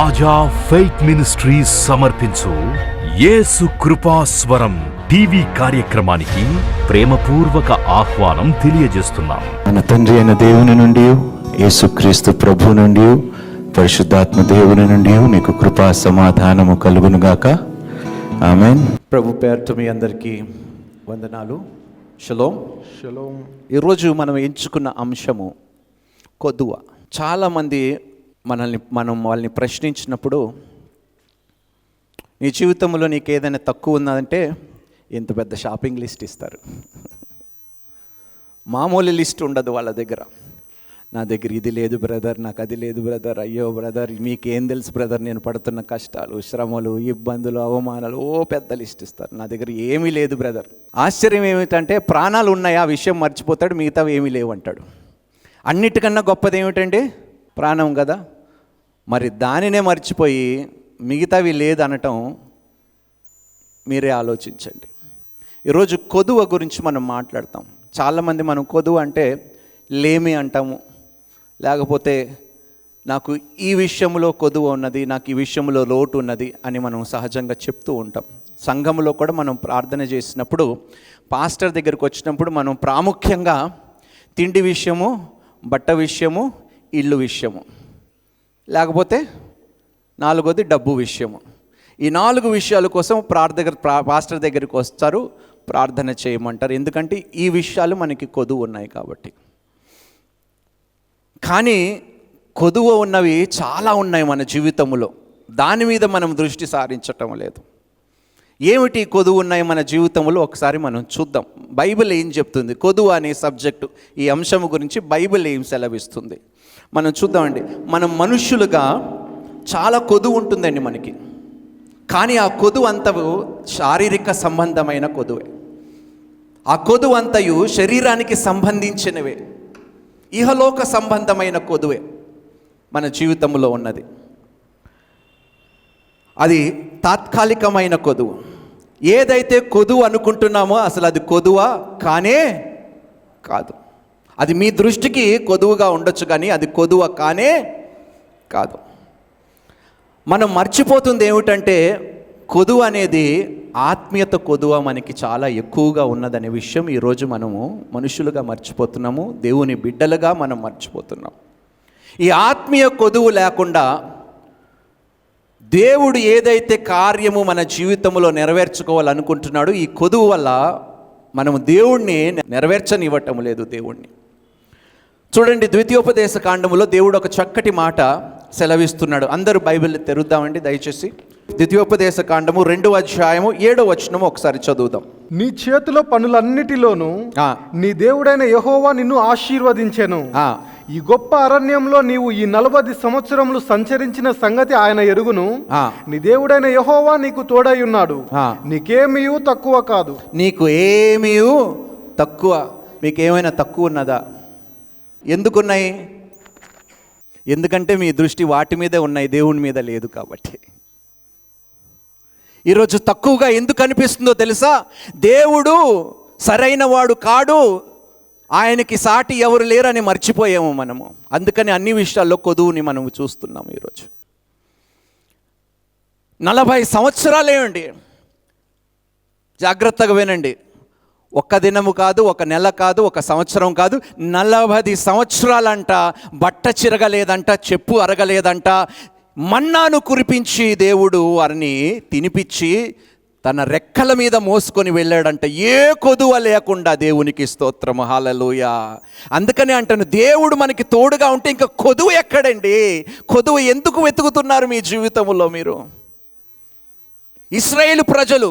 రాజా faith ministries సమర్పించు యేసు కృపాస్వరం TV కార్యక్రమానికి ప్రేమపూర్వక ఆహ్వానం తెలియజేస్తున్నాం. మన తండ్రి అయిన దేవుని నుండి, యేసుక్రీస్తు ప్రభు నుండి, పరిశుద్ధాత్మ దేవుని నుండి మీకు కృపా సమాధానము కలుగునుగాక. ఆమేన్. ప్రభు పేరుతో మీ అందరికీ వందనాలు. షలోం. షలోం. ఈరోజు మనం ఎంచుకున్న అంశము కొదువ. చాలామంది వాళ్ళని ప్రశ్నించినప్పుడు, నీ జీవితంలో నీకు ఏదైనా తక్కువ ఉన్నదంటే ఇంత పెద్ద షాపింగ్ లిస్ట్ ఇస్తారు. మామూలు లిస్ట్ ఉండదు వాళ్ళ దగ్గర. నా దగ్గర ఇది లేదు బ్రదర్, నాకు అది లేదు బ్రదర్, అయ్యో బ్రదర్ మీకేం తెలుసు బ్రదర్, నేను పడుతున్న కష్టాలు, శ్రమలు, ఇబ్బందులు, అవమానాలు, పెద్ద లిస్ట్ ఇస్తారు. నా దగ్గర ఏమీ లేదు బ్రదర్. ఆశ్చర్యం ఏమిటంటే ప్రాణాలు ఉన్నాయి, ఆ విషయం మర్చిపోతాడు, మిగతావి ఏమీ లేవు అంటాడు. అన్నిటికన్నా గొప్పది ఏమిటండి? ప్రాణం కదా. మరి దానినే మర్చిపోయి మిగతావి లేదనటం మీరే ఆలోచించండి. ఈరోజు కొదువ గురించి మనం మాట్లాడతాం. చాలామంది మనం కొదువ అంటే లేమి అంటాము, లేకపోతే నాకు ఈ విషయంలో కొదువ ఉన్నది, నాకు ఈ విషయంలో లోటు ఉన్నది అని మనం సహజంగా చెప్తూ ఉంటాం. సంఘంలో కూడా మనం ప్రార్థన చేసినప్పుడు, పాస్టర్ దగ్గరికి వచ్చినప్పుడు మనం ప్రాముఖ్యంగా తిండి విషయము, బట్ట విషయము, ఇల్లు విషయము, లేకపోతే నాలుగోది డబ్బు విషయము. ఈ 4 విషయాల కోసం పాస్టర్ దగ్గరికి వస్తారు, ప్రార్థన చేయమంటారు. ఎందుకంటే ఈ విషయాలు మనకి కొదువు ఉన్నాయి కాబట్టి. కానీ కొదువ ఉన్నవి చాలా ఉన్నాయి మన జీవితంలో, దాని మీద మనం దృష్టి సారించటం లేదు. ఏమిటి కొదువు ఉన్నాయి మన జీవితంలో? ఒకసారి మనం చూద్దాం. బైబిల్ ఏం చెప్తుంది కొదువ అనే సబ్జెక్టు, ఈ అంశం గురించి బైబిల్ ఏం సెలవిస్తుంది మనం చూద్దామండి. మనం మనుష్యులుగా చాలా కొదువు ఉంటుందండి మనకి. కానీ ఆ కొదువు అంతవు శారీరక సంబంధమైన కొదువే. ఆ కొదువు అంతయు శరీరానికి సంబంధించినవే, ఇహలోక సంబంధమైన కొదువే మన జీవితంలో ఉన్నది. అది తాత్కాలికమైన కొదువు. ఏదైతే కొదువు అనుకుంటున్నామో అసలు అది కొదువా కానే కాదు. అది మీ దృష్టికి కొదువుగా ఉండొచ్చు, కానీ అది కొదువ కానే కాదు. మనం మర్చిపోతుంది ఏమిటంటే, కొదువ అనేది ఆత్మీయత కొదువ మనకి చాలా ఎక్కువగా ఉన్నదనే విషయం ఈరోజు మనము మనుషులుగా మర్చిపోతున్నాము, దేవుని బిడ్డలుగా మనం మర్చిపోతున్నాం. ఈ ఆత్మీయ కొదువు లేకుండా దేవుడు ఏదైతే కార్యము మన జీవితంలో నెరవేర్చుకోవాలనుకుంటున్నాడో, ఈ కొదువు వల్ల మనము దేవుణ్ణి నెరవేర్చనివ్వటం లేదు. దేవుణ్ణి చూడండి, ద్వితీయోపదేశ కాండములో దేవుడు ఒక చక్కటి మాట సెలవిస్తున్నాడు. అందరూ బైబిల్ తెరుద్దామండి దయచేసి. ద్వితీయోపదేశ కాండము 2వ అధ్యాయము 7వ వచనము ఒకసారి చదువుదాం. నీ చేతిలో పనులన్నిటిలోనూ నీ దేవుడైన యెహోవా నిన్ను ఆశీర్వదించెను. ఈ గొప్ప అరణ్యంలో నీవు ఈ 40 సంవత్సరములు సంచరించిన సంగతి ఆయన ఎరుగును. నీ దేవుడైన యెహోవా నీకు తోడై ఉన్నాడు, నీకేమీ తక్కువ కాదు. నీకు ఏమీ తక్కువ, మీకేమైనా తక్కువ ఉన్నదా? ఎందుకున్నాయి? ఎందుకంటే మీ దృష్టి వాటి మీదే ఉన్నాయి, దేవుని మీద లేదు కాబట్టి. ఈరోజు తక్కువగా ఎందుకు అనిపిస్తుందో తెలుసా? దేవుడు సరైన వాడు కాడు, ఆయనకి సాటి ఎవరు లేరని మర్చిపోయాము మనము. అందుకని అన్ని విషయాల్లో కొదువుని మనం చూస్తున్నాము. ఈరోజు 40 సంవత్సరాలేండి, జాగ్రత్తగా వినండి. ఒక్క దినము కాదు, ఒక నెల కాదు, ఒక సంవత్సరం కాదు, 40 సంవత్సరాలంట బట్ట చిరగలేదంట, చెప్పు అరగలేదంట. మన్నాను కురిపించి దేవుడు వారిని తినిపించి తన రెక్కల మీద మోసుకొని వెళ్ళాడంట, ఏ కొదువ లేకుండా. దేవునికి స్తోత్రము, హల్లెలూయా. అందుకని అంటాను, దేవుడు మనకి తోడుగా ఉంటే ఇంకా కొదువు ఎక్కడండి? కొదువు ఎందుకు వెతుకుతున్నారు మీ జీవితంలో మీరు? ఇశ్రాయేలు ప్రజలు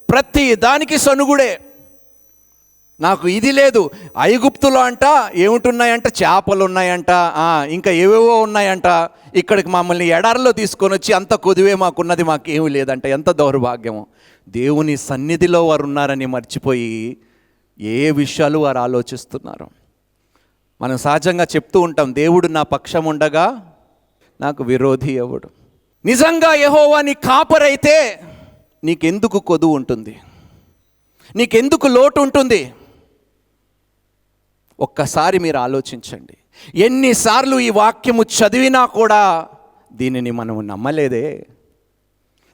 ప్రతి దానికి సనుగుడే. నాకు ఇది లేదు. ఐగుప్తులో అంట ఏమిటున్నాయంట? చేపలు ఉన్నాయంట, ఇంకా ఏవేవో ఉన్నాయంట. ఇక్కడికి మమ్మల్ని ఎడారిలో తీసుకొని వచ్చి అంత కొదువే మాకున్నది, మాకేమీ లేదంట. ఎంత దౌర్భాగ్యము! దేవుని సన్నిధిలో వారు ఉన్నారని మర్చిపోయి ఏ విషయాలు వారు ఆలోచిస్తున్నారు. మనం సహజంగా చెప్తూ ఉంటాం, దేవుడు నా పక్షం ఉండగా నాకు విరోధి ఎవడు? నిజంగా యెహోవా నీ కాపరైతే నీకెందుకు కొదువు ఉంటుంది? నీకెందుకు లోటు ఉంటుంది? ఒక్కసారి మీరు ఆలోచించండి. ఎన్నిసార్లు ఈ వాక్యము చదివినా కూడా దీనిని మనం నమ్మలేదే,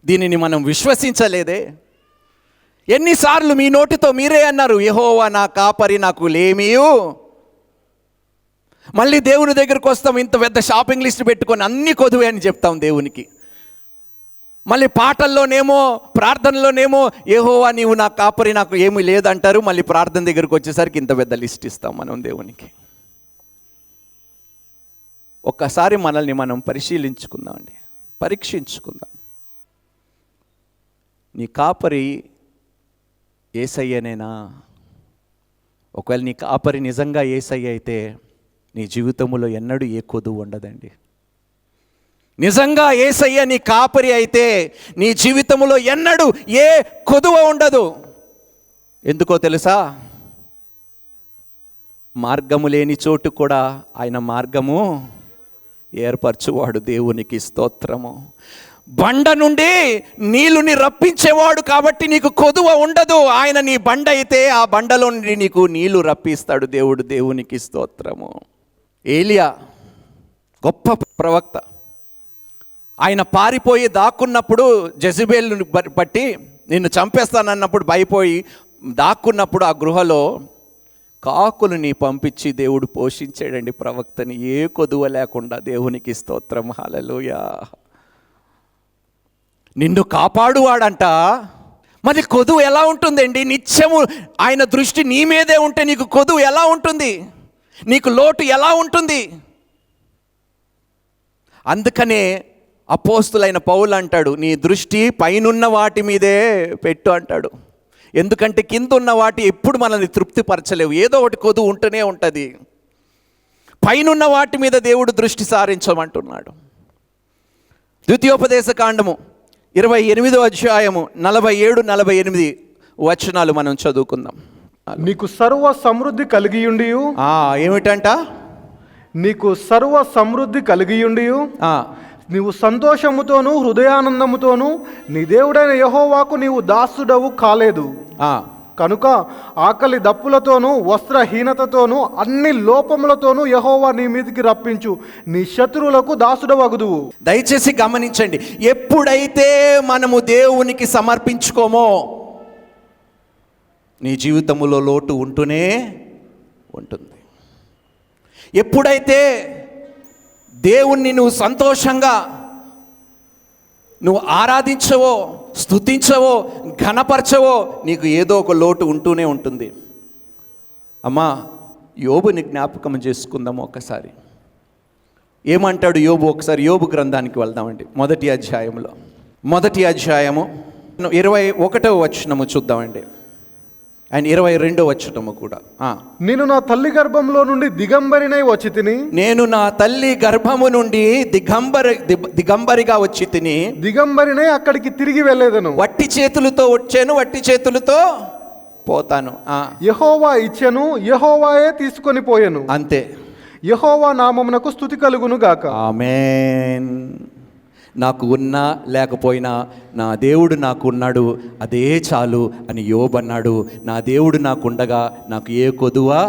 దీనిని మనం విశ్వసించలేదే. ఎన్నిసార్లు మీ నోటితో మీరే అన్నారు, యెహోవా నా కాపరి, నాకు లేమియు. మళ్ళీ దేవుని దగ్గరికి వస్తాం, ఇంత పెద్ద షాపింగ్ లిస్ట్ పెట్టుకొని అన్ని కొదువే అని చెప్తాం దేవునికి. మళ్ళీ పాటల్లోనేమో ప్రార్థనలోనేమో యెహోవా నీవు నా కాపరి, నాకు ఏమీ లేదంటారు. మళ్ళీ ప్రార్థన దగ్గరికి వచ్చేసరికి ఇంత పెద్ద లిస్ట్ ఇస్తాం మనం దేవునికి. ఒక్కసారి మనల్ని మనం పరిశీలించుకుందామండి, పరీక్షించుకుందాం. నీ కాపరి యేసయ్యనేనా? ఒకవేళ నీ కాపరి నిజంగా యేసయ్య అయితే నీ జీవితంలో ఎన్నడూ ఏ కొదువు ఉండదండి. నిజంగా యేసయ్య నీ కాపరి అయితే నీ జీవితంలో ఎన్నడూ ఏ కొదువ ఉండదు. ఎందుకో తెలుసా? మార్గము లేని చోటు కూడా ఆయన మార్గము ఏర్పరచువాడు. దేవునికి స్తోత్రము. బండ నుండి నీళ్ళుని రప్పించేవాడు కాబట్టి నీకు కొదువ ఉండదు. ఆయన నీ బండ అయితే ఆ బండలో నుండి నీకు నీళ్లు రప్పిస్తాడు దేవుడు. దేవునికి స్తోత్రము. ఏలియా గొప్ప ప్రవక్త. ఆయన పారిపోయి దాక్కున్నప్పుడు జెజబేలును బట్టి నిన్ను చంపేస్తానన్నప్పుడు భయపోయి దాక్కున్నప్పుడు ఆ గృహలో కాకులని పంపించి దేవుడు పోషించాడండి ప్రవక్తని, ఏ కొదువ లేకుండా. దేవునికి స్తోత్రం. హల్లెలూయా. నిన్ను కాపాడువాడంట. మరి కొదువు ఎలా ఉంటుందండి? నిత్యము ఆయన దృష్టి నీ మీదే ఉంటే నీకు కొదువు ఎలా ఉంటుంది? నీకు లోటు ఎలా ఉంటుంది? అందుకనే అపోస్తులైన పౌలు అంటాడు, నీ దృష్టి పైనున్న వాటి మీదే పెట్టు అంటాడు. ఎందుకంటే కింద ఉన్న వాటి ఎప్పుడు మనల్ని తృప్తిపరచలేవు, ఏదో ఒకటి కొదువు ఉంటూనే ఉంటుంది. పైనున్న వాటి మీద దేవుడు దృష్టి సారించమంటున్నాడు. ద్వితీయోపదేశ కాండము 28వ అధ్యాయము 47-48 వచనాలు మనం చదువుకుందాం. నీకు సర్వ సమృద్ధి కలిగియుండి, ఏమిటంట? నీకు సర్వ సమృద్ధి కలిగియుండి నీవు సంతోషముతోనూ హృదయానందముతోనూ నీ దేవుడైన యెహోవాకు నీవు దాసుడవు కాలేదు. కనుక ఆకలి దప్పులతోనూ వస్త్రహీనతతోనూ అన్ని లోపములతోనూ యెహోవా నీ మీదికి రప్పించు, నీ శత్రువులకు దాసుడవగుదువు. దయచేసి గమనించండి, ఎప్పుడైతే మనము దేవునికి సమర్పించుకోమో నీ జీవితంలో లోటు ఉంటూనే ఉంటుంది. ఎప్పుడైతే దేవుణ్ణి నువ్వు సంతోషంగా నువ్వు ఆరాధించవో, స్తుతించవో, ఘనపరచవో నీకు ఏదో ఒక లోటు ఉంటూనే ఉంటుంది. అమ్మా, యోబుని జ్ఞాపకం చేసుకుందాము ఒకసారి. ఏమంటాడు యోబు? ఒకసారి యోబు గ్రంథానికి వెళ్దామండి. మొదటి అధ్యాయము 21వ వచనము చూద్దామండి. అండ్ 22వ వచనము కూడా. నేను నా తల్లి గర్భంలో నుండి దిగంబరినై వచ్చి తిని, నేను నా తల్లి గర్భము నుండి దిగంబరిగా వచ్చి తిని, దిగంబరినై అక్కడికి తిరిగి వెళ్ళేదను. వట్టి చేతులతో వచ్చాను, వట్టి చేతులతో పోతాను. యెహోవా ఇచ్చెను, యెహోవాయే తీసుకొని పోయెను. అంతే. యెహోవా నామమునకు స్తుతి కలుగును గాక. ఆమేన్. నాకు ఉన్నా లేకపోయినా నా దేవుడు నాకు ఉన్నాడు, అదే చాలు అని యోబు అన్నాడు. నా దేవుడు నాకుండగా నాకు ఏ కొదువా?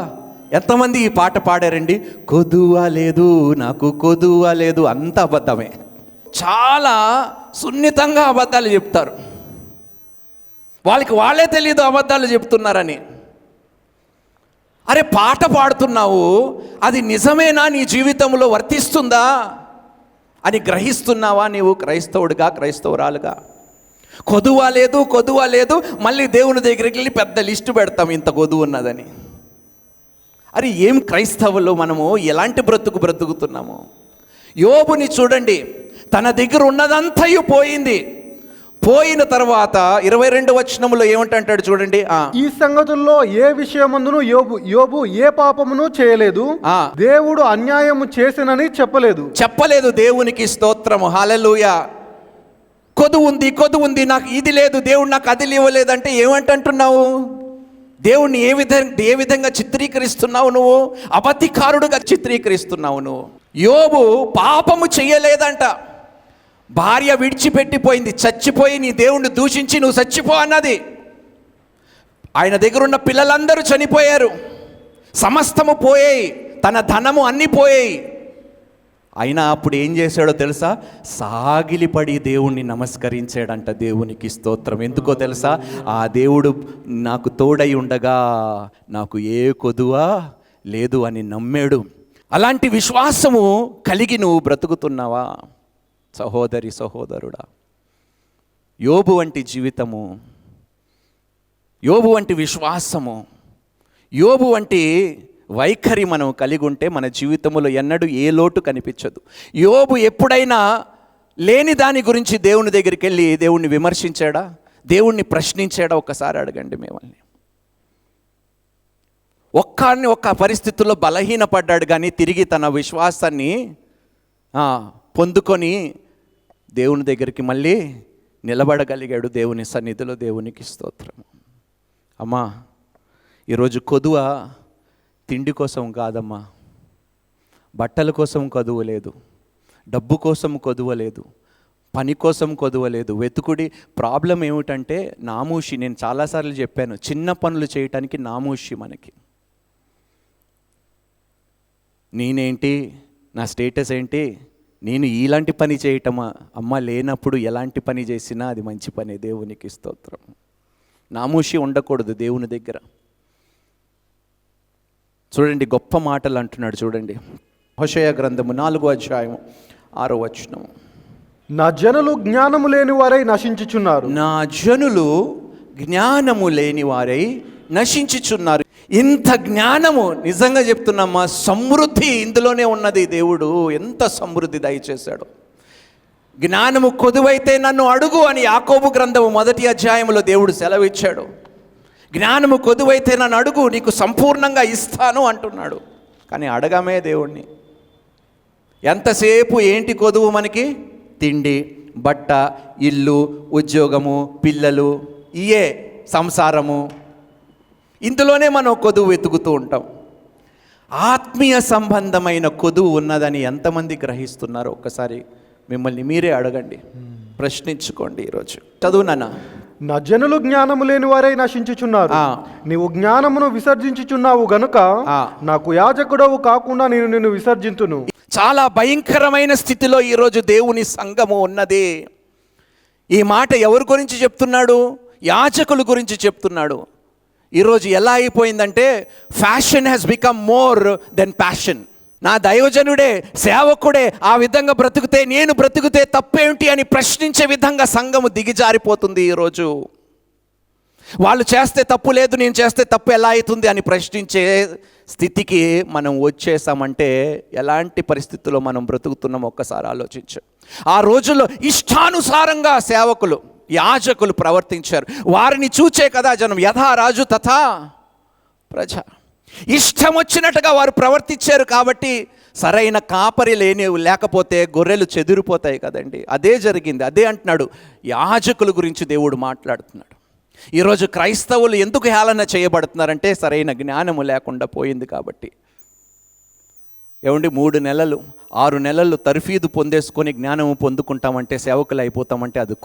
ఎంతమంది ఈ పాట పాడారండి? కొదువా లేదు, నాకు కొదువా లేదు. అంత అబద్ధమే. చాలా సున్నితంగా అబద్ధాలు చెప్తారు. వాళ్ళే తెలియదు అబద్ధాలు చెప్తున్నారని. అరే, పాట పాడుతున్నావు, అది నిజమేనా? నీ జీవితంలో వర్తిస్తుందా అని గ్రహిస్తున్నావా నీవు క్రైస్తవుడిగా, క్రైస్తవురాలుగా? కొదువా లేదు. మళ్ళీ దేవుని దగ్గరికి వెళ్ళి పెద్ద లిస్టు పెడతాం, ఇంత కొదువు ఉన్నదని. అరే, ఏం క్రైస్తవులు మనము? ఎలాంటి బ్రతుకుతున్నాము? యోబుని చూడండి, తన దగ్గర ఉన్నదంతయు పోయింది. పోయిన తర్వాత 22వ వచనంలో ఏమంటాడు చూడండి. ఈ సంగతుల్లో ఏ విషయమందును యోబు ఏ పాపమును చేయలేదు, దేవుడు అన్యాయము చేసినని చెప్పలేదు. దేవునికి స్తోత్రము. హల్లెలూయా. కొదువు ఉంది, నాకు ఇది లేదు, దేవుడు నాకు అది ఇవ్వలేదంటే ఏమంటున్నావు? దేవుణ్ణి ఏ విధంగా చిత్రీకరిస్తున్నావు నువ్వు? అబద్ధికారుడుగా చిత్రీకరిస్తున్నావు నువ్వు. యోబు పాపము చెయ్యలేదంట. భార్య విడిచిపెట్టిపోయింది, చచ్చిపోయి నీ దేవుణ్ణి దూషించి నువ్వు చచ్చిపో అన్నది. ఆయన దగ్గర ఉన్న పిల్లలందరూ చనిపోయారు, సమస్తము పోయాయి, తన ధనము అన్నీ పోయాయి. అయినా అప్పుడు ఏం చేశాడో తెలుసా? సాగిలిపడి దేవుణ్ణి నమస్కరించాడంట. దేవునికి స్తోత్రం. ఎందుకో తెలుసా? ఆ దేవుడు నాకు తోడై ఉండగా నాకు ఏ కొదువా లేదు అని నమ్మాడు. అలాంటి విశ్వాసము కలిగి నువ్వు బ్రతుకుతున్నావా సహోదరి సహోదరుడా? యోబు వంటి జీవితము, యోబు వంటి విశ్వాసము, యోబు వంటి వైఖరి మనం కలిగి ఉంటే మన జీవితంలో ఎన్నడూ ఏ లోటు కనిపించదు. యోబు ఎప్పుడైనా లేని దాని గురించి దేవుని దగ్గరికి వెళ్ళి దేవుణ్ణి విమర్శించాడా? దేవుణ్ణి ప్రశ్నించాడా? ఒక్కసారి అడగండి మిమ్మల్ని. ఒక్క పరిస్థితుల్లో బలహీనపడ్డాడు, కానీ తిరిగి తన విశ్వాసాన్ని పొందుకొని దేవుని దగ్గరికి మళ్ళీ నిలబడగలిగాడు. దేవుని సన్నిధిలో. దేవునికి స్తోత్రం. అమ్మా, ఈరోజు కొదువ తిండి కోసం కాదమ్మా, బట్టల కోసం కొదువ లేదు, డబ్బు కోసం కొదువ లేదు, పని కోసం కొదువ లేదు. వెతుకుడి. ప్రాబ్లం ఏమిటంటే నామూషి. నేను చాలాసార్లు చెప్పాను, చిన్న పనులు చేయటానికి నామూషి మనకి. నేనేంటి, నా స్టేటస్ ఏంటి, నేను ఇలాంటి పని చేయటమా? అమ్మ, లేనప్పుడు ఎలాంటి పని చేసినా అది మంచి పని. దేవునికి స్తోత్రం. నామూషి ఉండకూడదు దేవుని దగ్గర. చూడండి, గొప్ప మాటలు అంటున్నాడు. చూడండి, హోషేయ గ్రంథము 4వ అధ్యాయము 6వ వచనము. నా జనులు జ్ఞానము లేని వారై నశించుచున్నారు. నా జనులు జ్ఞానము లేని వారై నశించుచున్నారు. ఇంత జ్ఞానము, నిజంగా చెప్తున్నామా, సమృద్ధి ఇందులోనే ఉన్నది. దేవుడు ఎంత సమృద్ధి దయచేశాడు. జ్ఞానము కొదువైతే నన్ను అడుగు అని యాకోబు గ్రంథము 1వ అధ్యాయంలో దేవుడు సెలవిచ్చాడు. జ్ఞానము కొదువైతే నన్ను అడుగు, నీకు సంపూర్ణంగా ఇస్తాను అంటున్నాడు. కానీ అడగమే దేవుణ్ణి. ఎంతసేపు ఏంటి కొదువు మనకి? తిండి, బట్ట, ఇల్లు, ఉద్యోగము, పిల్లలు, ఇయే సంసారము. ఇందులోనే మనం కొదువు వెతుకుతూ ఉంటాం. ఆత్మీయ సంబంధమైన కొదువు ఉన్నదని ఎంతమంది గ్రహిస్తున్నారో ఒక్కసారి మిమ్మల్ని మీరే అడగండి, ప్రశ్నించుకోండి. ఈరోజు చదువునా? నా జనులు జ్ఞానము లేని వారై నశించుచున్నారు. నీవు జ్ఞానమును విసర్జించుచున్నావు గనుక నాకు యాజకుడవు కాకుండా నేను నిన్ను విసర్జింతును. చాలా భయంకరమైన స్థితిలో ఈరోజు దేవుని సంఘము ఉన్నది. ఈ మాట ఎవరి గురించి చెప్తున్నాడు? యాజకుల గురించి చెప్తున్నాడు. ఈరోజు ఎలా అయిపోయిందంటే fashion has become more than passion. నా దైవజనుడే, సేవకుడే ఆ విధంగా బ్రతుకుతే, నేను బ్రతుకుతే తప్పేమిటి అని ప్రశ్నించే విధంగా సంఘము దిగిజారిపోతుంది ఈరోజు. వాళ్ళు చేస్తే తప్పు లేదు, నేను చేస్తే తప్పు ఎలా అవుతుంది అని ప్రశ్నించే స్థితికి మనం వచ్చేసామంటే ఎలాంటి పరిస్థితుల్లో మనం బ్రతుకుతున్నాం ఒక్కసారి ఆలోచించు. ఆ రోజుల్లో ఇష్టానుసారంగా సేవకులు, యాజకులు ప్రవర్తించారు. వారిని చూచే కదా జనం. యథా రాజు తథా ప్రజ. ఇష్టం వచ్చినట్టుగా వారు ప్రవర్తించారు. కాబట్టి సరైన కాపరి లేకపోతే గొర్రెలు చెదిరిపోతాయి కదండి. అదే జరిగింది. అదే అంటున్నాడు, యాజకుల గురించి దేవుడు మాట్లాడుతున్నాడు. ఈరోజు క్రైస్తవులు ఎందుకు హేళన చేయబడుతున్నారంటే సరైన జ్ఞానము లేకుండా పోయింది కాబట్టి. ఏమండి, 3 నెలలు 6 నెలలు తర్ఫీదు పొందేసుకొని జ్ఞానము పొందుకుంటామంటే, సేవకులు అయిపోతామంటే అది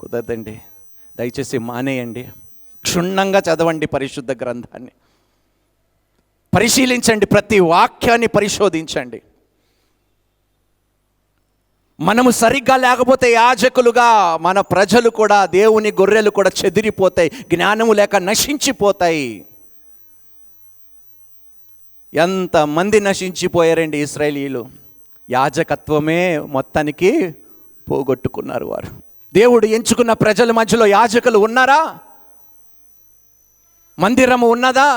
కుదరదండి. దయచేసి మానేయండి. క్షుణ్ణంగా చదవండి పరిశుద్ధ గ్రంథాన్ని, పరిశీలించండి, ప్రతి వాక్యాన్ని పరిశోధించండి. మనము సరిగ్గా లేకపోతే యాజకులుగా మన ప్రజలు కూడా, దేవుని గొర్రెలు కూడా చెదిరిపోతాయి, జ్ఞానము లేక నశించిపోతాయి. ఎంతమంది నశించిపోయారండి ఇశ్రాయేలీయులు. యాజకత్వమే మొత్తానికి పోగొట్టుకున్నారు వారు. దేవుడు ఎంచుకున్న ప్రజల మధ్యలో యాజకులు ఉన్నారా? మందిరము ఉన్నదా?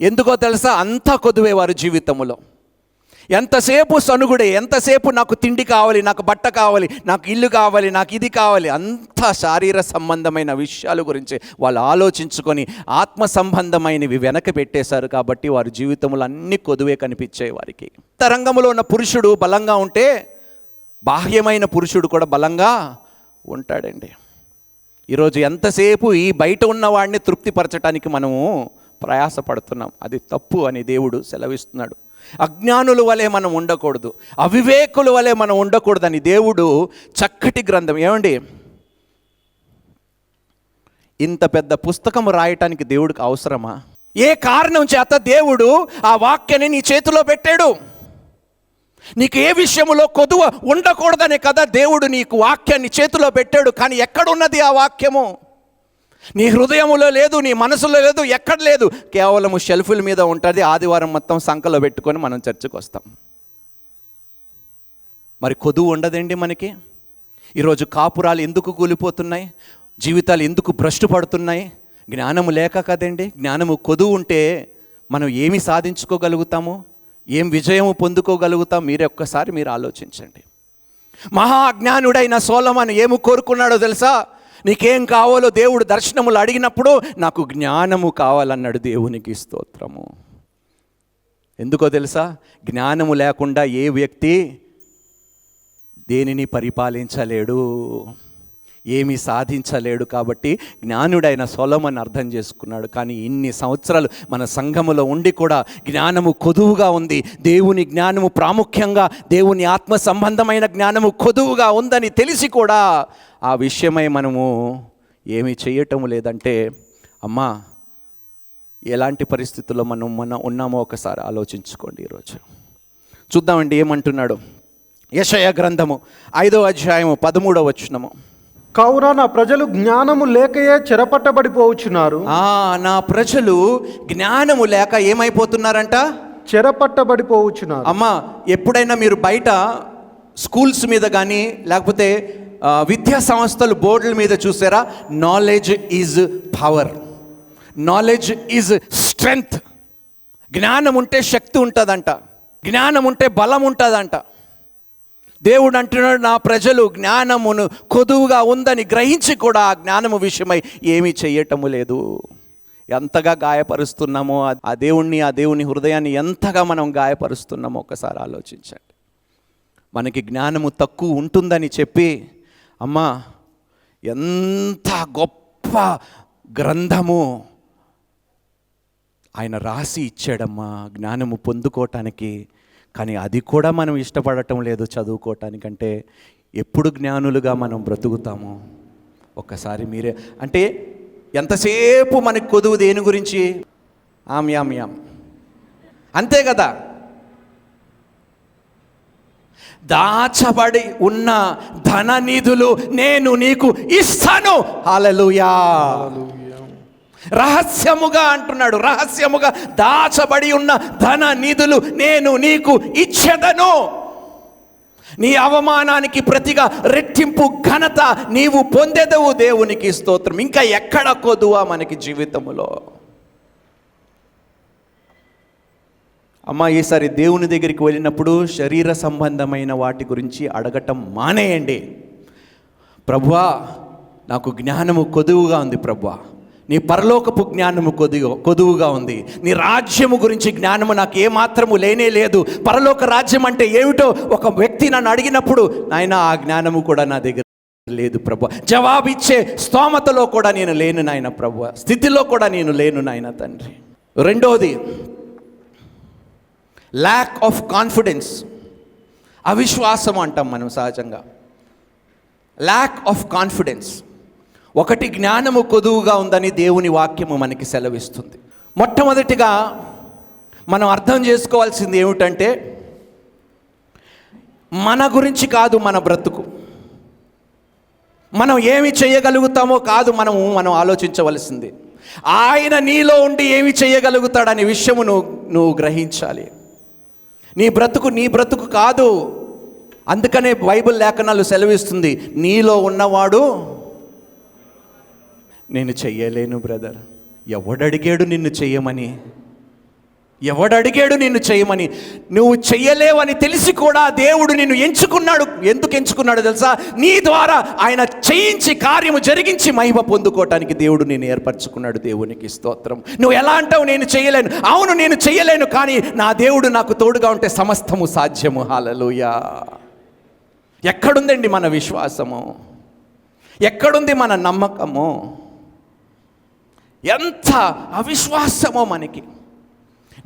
ఎందుకో తెలుసా? అంతా కొదువే వారి జీవితంలో. ఎంతసేపు సనుగుడే, ఎంతసేపు నాకు తిండి కావాలి, నాకు బట్ట కావాలి, నాకు ఇల్లు కావాలి, నాకు ఇది కావాలి, అంత శారీర సంబంధమైన విషయాల గురించి వాళ్ళు ఆలోచించుకొని ఆత్మ సంబంధమైనవి వెనక పెట్టేశారు. కాబట్టి వారి జీవితంలో అన్ని కొదువే కనిపించాయి వారికి. రంగంలో ఉన్న పురుషుడు బలంగా ఉంటే బాహ్యమైన పురుషుడు కూడా బలంగా ఉంటాడండి. ఈరోజు ఎంతసేపు ఈ బయట ఉన్నవాడిని తృప్తిపరచడానికి మనము ప్రయాసపడుతున్నాం. అది తప్పు అని దేవుడు సెలవిస్తున్నాడు. అజ్ఞానుల వలె మనం ఉండకూడదు, అవివేకుల వలె మనం ఉండకూడదని దేవుడు చక్కటి గ్రంథం. ఏమండి, ఇంత పెద్ద పుస్తకం రాయటానికి దేవుడికి అవసరమా? ఏ కారణం చేత దేవుడు ఆ వాక్యాన్ని నీ చేతిలో పెట్టాడు? నీకు ఏ విషయంలో కొదువ ఉండకూడదనే కదా దేవుడు నీకు వాక్యాన్ని చేతిలో పెట్టాడు. కానీ ఎక్కడున్నది ఆ వాక్యము? నీ హృదయములో లేదు, నీ మనసులో లేదు, ఎక్కడ లేదు. కేవలము షెల్ఫుల మీద ఉంటుంది. ఆదివారం మొత్తం సంకలో పెట్టుకొని మనం చర్చకు వస్తాం. మరి కొదువు ఉండదండి మనకి. ఈరోజు కాపురాలు ఎందుకు కూలిపోతున్నాయి? జీవితాలు ఎందుకు భ్రష్టు పడుతున్నాయి? జ్ఞానము లేక కదండి. జ్ఞానము కొదువు ఉంటే మనం ఏమి సాధించుకోగలుగుతాము, ఏం విజయము పొందుకోగలుగుతాం? ఒక్కసారి మీరు ఆలోచించండి. మహాజ్ఞానుడైన సొలొమోను ఏమి కోరుకున్నాడో తెలుసా? నీకేం కావాలో దేవుడు దర్శనములు అడిగినప్పుడు నాకు జ్ఞానము కావాలన్నాడు. దేవునికి స్తోత్రము. ఎందుకో తెలుసా? జ్ఞానము లేకుండా ఏ వ్యక్తి దేనిని పరిపాలించలేడు, ఏమీ సాధించలేడు. కాబట్టి జ్ఞానుడైన సొలొమోను అర్థం చేసుకున్నాడు. కానీ ఇన్ని సంవత్సరాలు మన సంఘములో ఉండి కూడా జ్ఞానము కొదువుగా ఉంది. దేవుని జ్ఞానము ప్రాముఖ్యంగా, దేవుని ఆత్మ సంబంధమైన జ్ఞానము కొదువుగా ఉందని తెలిసి కూడా ఆ విషయమై మనము ఏమీ చేయటం లేదంటే, అమ్మా ఎలాంటి పరిస్థితుల్లో మనం ఉన్నామో ఒకసారి ఆలోచించుకోండి. ఈరోజు చూద్దామండి ఏమంటున్నాడు. యెషయా గ్రంథము 5వ అధ్యాయము 13వ వచనము. కావున నా ప్రజలు జ్ఞానము లేకయే చెరపట్టబడిపోవచ్చున్నారు. నా ప్రజలు జ్ఞానము లేక ఏమైపోతున్నారంట? చెరపట్టబడిపోవచ్చున్నారు. అమ్మా, ఎప్పుడైనా మీరు బయట స్కూల్స్ మీద కానీ లేకపోతే విద్యా సంస్థలు బోర్డుల మీద చూసారా? Knowledge is power, knowledge is strength. జ్ఞానం ఉంటే శక్తి ఉంటుందంట, జ్ఞానం ఉంటే బలం ఉంటుందంట. దేవుడు అంటున్నాడు, నా ప్రజలు జ్ఞానమును కొదువుగా ఉందని గ్రహించి కూడా ఆ జ్ఞానము విషయమై ఏమీ చెయ్యటము లేదు. ఎంతగా గాయపరుస్తున్నామో ఆ దేవుని హృదయాన్ని ఎంతగా మనం గాయపరుస్తున్నామో ఒకసారి ఆలోచించండి. మనకి జ్ఞానము తక్కువ ఉంటుందని చెప్పి, అమ్మా ఎంత గొప్ప గ్రంథము ఆయన రాసి ఇచ్చాడమ్మా జ్ఞానము పొందుకోవటానికి. కానీ అది కూడా మనం ఇష్టపడటం లేదు చదువుకోవటానికంటే. ఎప్పుడు జ్ఞానులుగా మనం బ్రతుకుతాము ఒక్కసారి మీరే. అంటే ఎంతసేపు మనకు కొదువు దేని గురించి? ఆమ్యామ్యాం, అంతే కదా. దాచబడి ఉన్న ధన నిధులు నేను నీకు ఇస్తాను. హల్లెలూయా. రహస్యముగా అంటున్నాడు, రహస్యముగా దాచబడి ఉన్న ధన నిధులు నేను నీకు ఇచ్చెదను. నీ అవమానానికి ప్రతిగా రెట్టింపు ఘనత నీవు పొందెదవు. దేవునికి స్తోత్రం. ఇంకా ఎక్కడ కొదువా మనకి జీవితములో? అమ్మా, ఈసారి దేవుని దగ్గరికి వెళ్ళినప్పుడు శరీర సంబంధమైన వాటి గురించి అడగటం మానేయండి. ప్రభువా, నాకు జ్ఞానము కొదువుగా ఉంది ప్రభువా, నీ పరలోకపు జ్ఞానము కొదువుగా ఉంది, నీ రాజ్యము గురించి జ్ఞానము నాకు ఏమాత్రము లేనే లేదు. పరలోక రాజ్యం అంటే ఏమిటో ఒక వ్యక్తి నన్ను అడిగినప్పుడు, నాయన ఆ జ్ఞానము కూడా నా దగ్గర లేదు ప్రభువా. జవాబిచ్చే స్తోమతలో కూడా నేను లేను నాయన ప్రభువా, స్థితిలో కూడా నేను లేను నాయన తండ్రి. రెండోది ల్యాక్ ఆఫ్ కాన్ఫిడెన్స్, అవిశ్వాసం అంటాం మనం సహజంగా. Lack of confidence. ఒకటి, జ్ఞానము కొదువుగా ఉందని దేవుని వాక్యము మనకి సెలవిస్తుంది. మొట్టమొదటిగా మనం అర్థం చేసుకోవాల్సింది ఏమిటంటే, మన గురించి కాదు మన బ్రతుకు, మనం ఏమి చేయగలుగుతామో కాదు మనం ఆలోచించవలసింది. ఆయన నీలో ఉండి ఏమి చేయగలుగుతాడనే విషయము నువ్వు గ్రహించాలి. నీ బ్రతుకు కాదు. అందుకనే బైబిల్ లేఖనాలు సెలవిస్తుంది, నీలో ఉన్నవాడు నేను చెయ్యలేను బ్రదర్. ఎవడడిగాడు నిన్ను చెయ్యమని? ఎవడడిగాడు నిన్ను చేయమని? నువ్వు చెయ్యలేవని తెలిసి కూడా దేవుడు నిన్ను ఎంచుకున్నాడు. ఎందుకు ఎంచుకున్నాడు తెలుసా? నీ ద్వారా ఆయన చేయించి కార్యము జరిగించి మహిమ పొందుకోవటానికి దేవుడు నేను ఏర్పరచుకున్నాడు. దేవునికి స్తోత్రం. నువ్వు ఎలా అంటావు, నేను చేయలేను? అవును, నేను చెయ్యలేను, కానీ నా దేవుడు నాకు తోడుగా ఉంటే సమస్తము సాధ్యము. హల్లెలూయా. ఎక్కడుందండి మన విశ్వాసము? ఎక్కడుంది మన నమ్మకము? ఎంత అవిశ్వాసమో మనకి.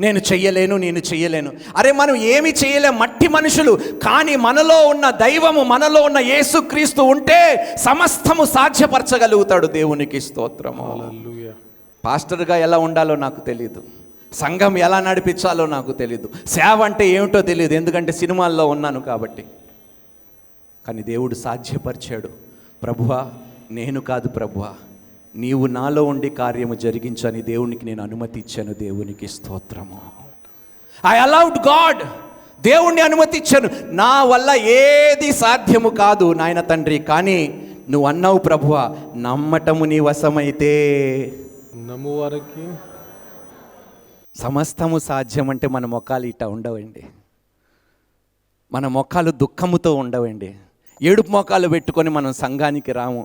నేను చెయ్యలేను. అరే, మనం ఏమి చేయలేం, మట్టి మనుషులు. కానీ మనలో ఉన్న దైవము, మనలో ఉన్న యేసుక్రీస్తు ఉంటే సమస్తము సాధ్యపరచగలుగుతాడు. దేవునికి స్తోత్రము. పాస్టర్గా ఎలా ఉండాలో నాకు తెలియదు, సంఘం ఎలా నడిపించాలో నాకు తెలియదు, సేవ అంటే ఏమిటో తెలియదు, ఎందుకంటే సినిమాల్లో ఉన్నాను కాబట్టి. కానీ దేవుడు సాధ్యపరిచాడు. ప్రభువా, నేను కాదు ప్రభువా, నీవు నాలో ఉండి కార్యము జరిగించని దేవునికి నేను అనుమతి ఇచ్చాను. దేవునికి స్తోత్రము. ఐ అలౌడ్ గాడ్, దేవుణ్ణి అనుమతి ఇచ్చాను. నా వల్ల ఏది సాధ్యము కాదు నాయన తండ్రి, కానీ నువ్వు అన్నావు ప్రభువా, నమ్మటము నీ వశమైతే నమ్మువారికి సమస్తము సాధ్యం. అంటే మన మొఖాలు ఇట్లా ఉండవండి, మన మొఖాలు దుఃఖముతో ఉండవండి, ఏడుపు మొఖాలు పెట్టుకొని మనం సంఘానికి రాము.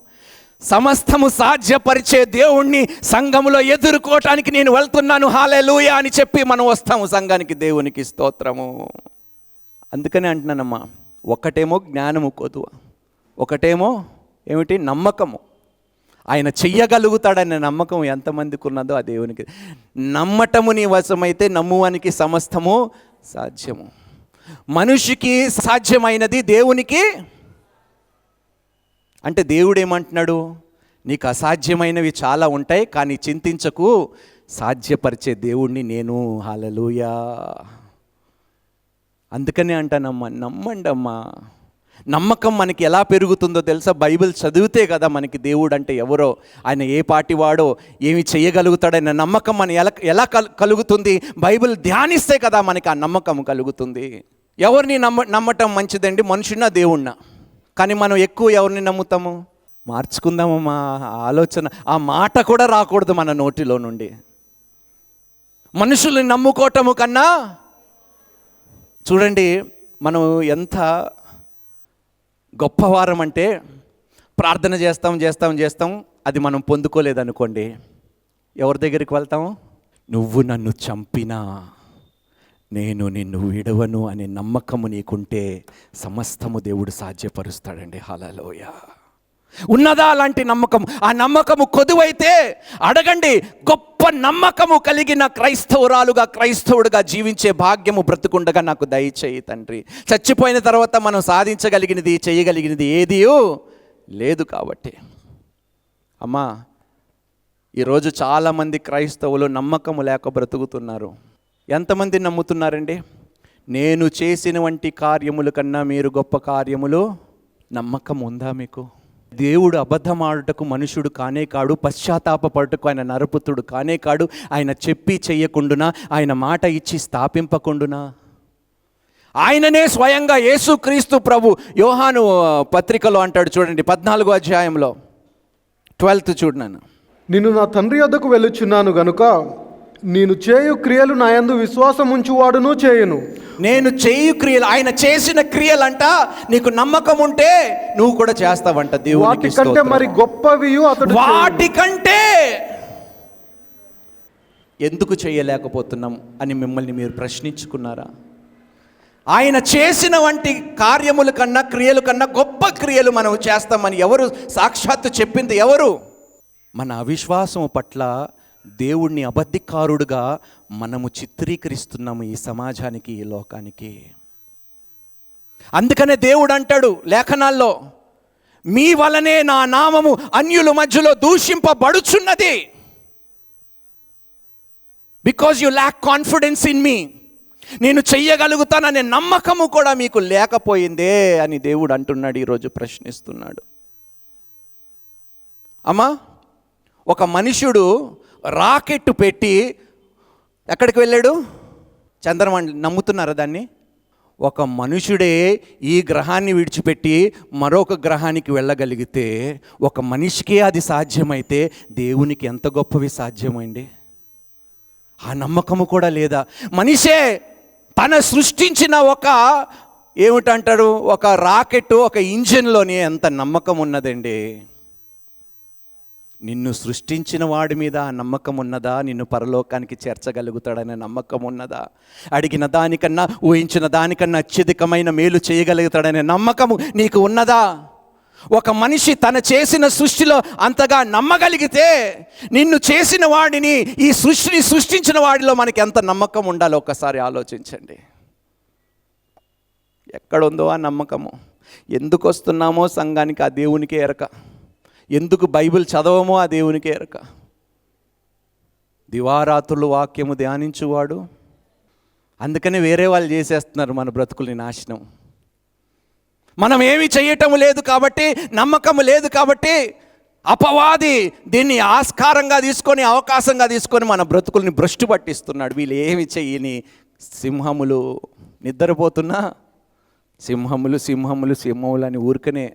సమస్తము సాధ్యపరిచే దేవుణ్ణి సంఘములో ఎదుర్కోవటానికి నేను వెళ్తున్నాను, హల్లెలూయా అని చెప్పి మనం వస్తాము సంఘానికి. దేవునికి స్తోత్రము. అందుకనే అంటున్నానమ్మా, ఒకటేమో జ్ఞానము కొదువ, ఒకటేమో ఏమిటి, నమ్మకము. ఆయన చెయ్యగలుగుతాడనే నమ్మకం ఎంతమందికి ఉన్నదో ఆ దేవునికి. నమ్మటము నీ వశమైతే నమ్మువానికి సమస్తము సాధ్యము. మనిషికి సాధ్యమైనది దేవునికి, అంటే దేవుడు ఏమంటున్నాడు, నీకు అసాధ్యమైనవి చాలా ఉంటాయి, కానీ చింతించకు, సాధ్యపరిచే దేవుణ్ణి నేను. హల్లెలూయా. అందుకనే అంటానమ్మా, నమ్మండి అమ్మా. నమ్మకం మనకి ఎలా పెరుగుతుందో తెలుసా? బైబిల్ చదివితే కదా మనకి దేవుడు అంటే ఎవరో, ఆయన ఏ పాటి వాడో, ఏమి చేయగలుగుతాడన్న నమ్మకం మన ఎలా కలుగుతుంది? బైబిల్ ధ్యానిస్తే కదా మనకి ఆ నమ్మకం కలుగుతుంది. ఎవరిని నమ్మటం మంచిదండి, మనుషున్నా దేవుణ్ణా? కానీ మనం ఎక్కువ ఎవరిని నమ్ముతాము? మార్చుకుందామమ్మా ఆలోచన, ఆ మాట కూడా రాకూడదు మన నోటిలో నుండి. మనుషుల్ని నమ్ముకోవటము కన్నా, చూడండి మనం ఎంత గొప్పవారం అంటే, ప్రార్థన చేస్తాం, అది మనం పొందుకోలేదనుకోండి, ఎవరి దగ్గరికి వెళ్తాము? నువ్వు నన్ను చంపినా నేను నిన్ను విడవను అనే నమ్మకము నీకుంటే సమస్తము దేవుడు సాధ్యపరుస్తాడండి. హల్లెలూయా. ఉన్నదా అలాంటి నమ్మకం? ఆ నమ్మకము కొదువైతే అడగండి. గొప్ప నమ్మకము కలిగిన క్రైస్తవురాలుగా, క్రైస్తవుడిగా జీవించే భాగ్యము బ్రతుకుండగా నాకు దయచేయి తండ్రి. చచ్చిపోయిన తర్వాత మనం సాధించగలిగినది, చేయగలిగినది ఏదీ లేదు. కాబట్టి అమ్మా, ఈరోజు చాలామంది క్రైస్తవులు నమ్మకము లేక బ్రతుకుతున్నారు. ఎంతమంది నమ్ముతున్నారండి? నేను చేసిన వంటి కార్యముల కన్నా మీరు గొప్ప కార్యములు. నమ్మకం ఉందా మీకు? దేవుడు అబద్ధమాడుటకు మనుషుడు కానే కాడు, పశ్చాత్తాపపడుటకు ఆయన నరపుత్రుడు కానే కాడు. ఆయన చెప్పి చెయ్యకుండునా, ఆయన మాట ఇచ్చి స్థాపింపకుండునా? ఆయననే స్వయంగా యేసుక్రీస్తు ప్రభు యోహాను పత్రికలో అంటాడు చూడండి, 14వ అధ్యాయంలో 12th చూడన్నాను. నిన్ను నా తండ్రి యొద్దకు వెళ్ళుచున్నాను గనుక నేను చేయు క్రియలు నా యందు విశ్వాసం ఉంచువాడును చేయును. నేను చేయు క్రియలు, ఆయన చేసిన క్రియలంట నీకు నమ్మకం ఉంటే నువ్వు కూడా చేస్తావంట. దేవునికి స్తోత్రం. వాటికంటే మరి గొప్పవి అతడు, వాటికంటే ఎందుకు చేయలేకపోతున్నాం అని మిమ్మల్ని మీరు ప్రశ్నించుకున్నారా? ఆయన చేసిన వంటి కార్యముల కన్నా, క్రియల కన్నా గొప్ప క్రియలు మనం చేస్తామని ఎవరు సాక్షాత్తు చెప్పింది? ఎవరు? మన అవిశ్వాసం పట్ల దేవుణ్ణి అబద్ధికారుడుగా మనము చిత్రీకరిస్తున్నాము ఈ సమాజానికి, ఈ లోకానికి. అందుకనే దేవుడు అంటాడు లేఖనాల్లో, మీ వలనే నా నామము అన్యుల మధ్యలో దూషింపబడుచున్నది. Because you lack confidence in me. నేను చెయ్యగలుగుతాననే నమ్మకము కూడా మీకు లేకపోయిందే అని దేవుడు అంటున్నాడు, ఈరోజు ప్రశ్నిస్తున్నాడు. అమ్మా, ఒక మనుషుడు రాకెట్ పెట్టి ఎక్కడికి వెళ్ళాడు? చంద్రమండలం. నమ్ముతున్నారా దాన్ని? ఒక మనుషుడే ఈ గ్రహాన్ని విడిచిపెట్టి మరొక గ్రహానికి వెళ్ళగలిగితే, ఒక మనిషికే అది సాధ్యమైతే దేవునికి ఎంత గొప్పవి సాధ్యమైంది? ఆ నమ్మకము కూడా లేదా? మనిషే తన సృష్టించిన ఒక ఏమిటంటారు, ఒక రాకెట్, ఒక ఇంజిన్లోని ఎంత నమ్మకం ఉన్నదండి. నిన్ను సృష్టించిన వాడి మీద నమ్మకం ఉన్నదా? నిన్ను పరలోకానికి చేర్చగలుగుతాడనే నమ్మకం ఉన్నదా? అడిగిన దానికన్నా, ఊహించిన దానికన్నా అత్యధికమైన మేలు చేయగలుగుతాడనే నమ్మకము నీకు ఉన్నదా? ఒక మనిషి తన చేసిన సృష్టిలో అంతగా నమ్మగలిగితే, నిన్ను చేసిన వాడిని, ఈ సృష్టిని సృష్టించిన వాడిలో మనకి ఎంత నమ్మకం ఉండాలో ఒక్కసారి ఆలోచించండి. ఎక్కడుందో ఆ నమ్మకము? ఎందుకు వస్తున్నామో సంఘానికి ఆ దేవునికే ఎరక. ఎందుకు బైబిల్ చదవమో ఆ దేవునికే ఎరక. దివారాత్రులు వాక్యము ధ్యానించువాడు. అందుకని వేరే వాళ్ళు చేసేస్తున్నారు మన బ్రతుకుల్ని నాశనం. మనం ఏమీ చేయటం లేదు కాబట్టి, నమ్మకం లేదు కాబట్టి అపవాది దీన్ని ఆస్కారంగా తీసుకొని, అవకాశంగా తీసుకొని మన బ్రతుకుల్ని భ్రష్టు పట్టిస్తున్నాడు. వీళ్ళు ఏమి చెయ్యని సింహములు, నిద్రపోతున్నా సింహములు అని ఊరికనే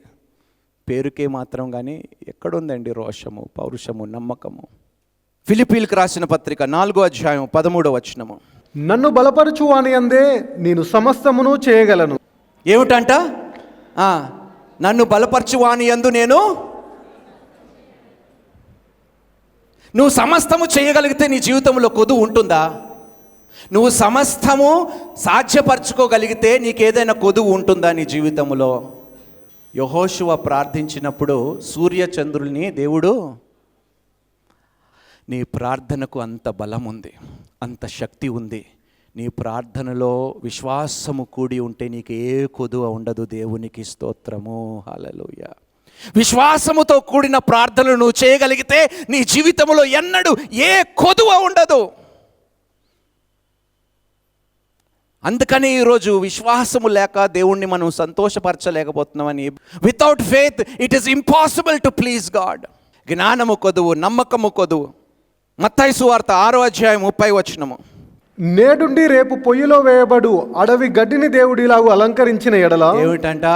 పేరుకే మాత్రం, కానీ ఎక్కడుందండి రోషము, పౌరుషము, నమ్మకము? ఫిలిప్పీలకు రాసిన పత్రిక 4వ అధ్యాయం 13వ వచనము. నన్ను బలపరచు అని అందే నేను సమస్తమును చేయగలను. ఏమిటంట? నన్ను బలపరచు అని యందు నువ్వు సమస్తము చేయగలిగితే నీ జీవితంలో కొదువు ఉంటుందా? నువ్వు సమస్తము సాధ్యపరచుకోగలిగితే నీకేదైనా కొదువు ఉంటుందా నీ జీవితంలో? యెహోషువ ప్రార్థించినప్పుడు సూర్యచంద్రుల్ని దేవుడు, నీ ప్రార్థనకు అంత బలం ఉంది, అంత శక్తి ఉంది, నీ ప్రార్థనలో విశ్వాసము కూడి ఉంటే నీకు ఏ కొదువ ఉండదు. దేవునికి స్తోత్రము, హల్లెలూయా. విశ్వాసముతో కూడిన ప్రార్థనలు నువ్వు చేయగలిగితే నీ జీవితంలో ఎన్నడూ ఏ కొదువ ఉండదు. అందుకని ఈరోజు విశ్వాసము లేక దేవుణ్ణి మనం సంతోషపరచలేకపోతున్నామని. Without faith it is impossible to please God. జ్ఞానము కొదువు, నమ్మకము కొదువు. మత్తయి సువార్త 6వ అధ్యాయం 30వ వచనము. నేడుండి రేపు పొయ్యిలో వేయబడు అడవి గడ్డిని దేవుడిలాగు అలంకరించిన ఎడల. ఏమిటంట?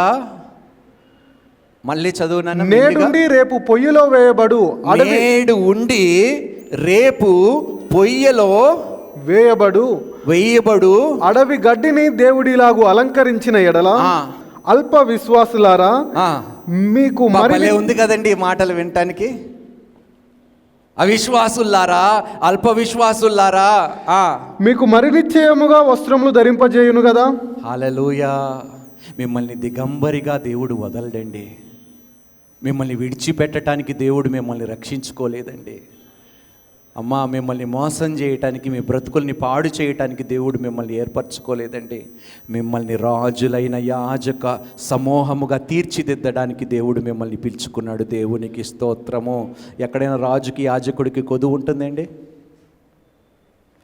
మళ్ళీ చదువునన్న. నేడుండి రేపు పొయ్యిలో వేయబడు, నేడు ఉండి రేపు పొయ్యిలో వేయబడు అడవి గడ్డిని దేవుడిలాగు అలంకరించిన ఎడల అల్ప విశ్వాసులారా మీకు మరలే ఉంది కదండి ఈ మాటలు వినటానికి. అవిశ్వాసులారా, అల్ప విశ్వాసులారా, మీకు మరి నిశ్చయముగా వస్త్రములు ధరింపజేయును కదా. హల్లెలూయా. మిమ్మల్ని దిగంబరిగా దేవుడు వదలడండి. మిమ్మల్ని విడిచిపెట్టడానికి దేవుడు మిమ్మల్ని రక్షించుకోలేదండి. అమ్మా, మిమ్మల్ని మోసం చేయటానికి, మీ బ్రతుకుల్ని పాడు చేయటానికి దేవుడు మిమ్మల్ని ఏర్పరచుకోలేదండి. మిమ్మల్ని రాజులైన యాజక సమూహముగా తీర్చిదిద్దడానికి దేవుడు మిమ్మల్ని పిలుచుకున్నాడు. దేవునికి స్తోత్రము. ఎక్కడైనా రాజుకి, యాజకుడికి కొదువు ఉంటుందండి?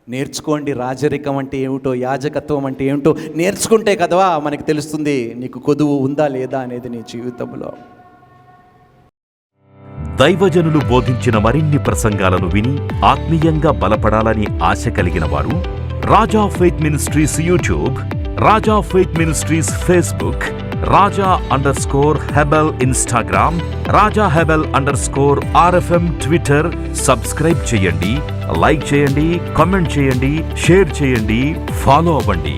నేర్చుకోండి. రాజరికం అంటే ఏమిటో, యాజకత్వం అంటే ఏమిటో నేర్చుకుంటే కదా మనకి తెలుస్తుంది నీకు కొదువు ఉందా లేదా అనేది నీ జీవితంలో. దైవజనులు బోధించిన మరిన్ని ప్రసంగాలను విని ఆత్మీయంగా బలపడాలని ఆశ కలిగిన వారు Raja faith ministries YouTube, Raja faith ministries Facebook, Raja Hebel Instagram, Raja Hebel RFM Twitter subscribe చేయండి, లైక్ చేయండి, కామెంట్ చేయండి, షేర్ చేయండి, ఫాలో అవ్వండి.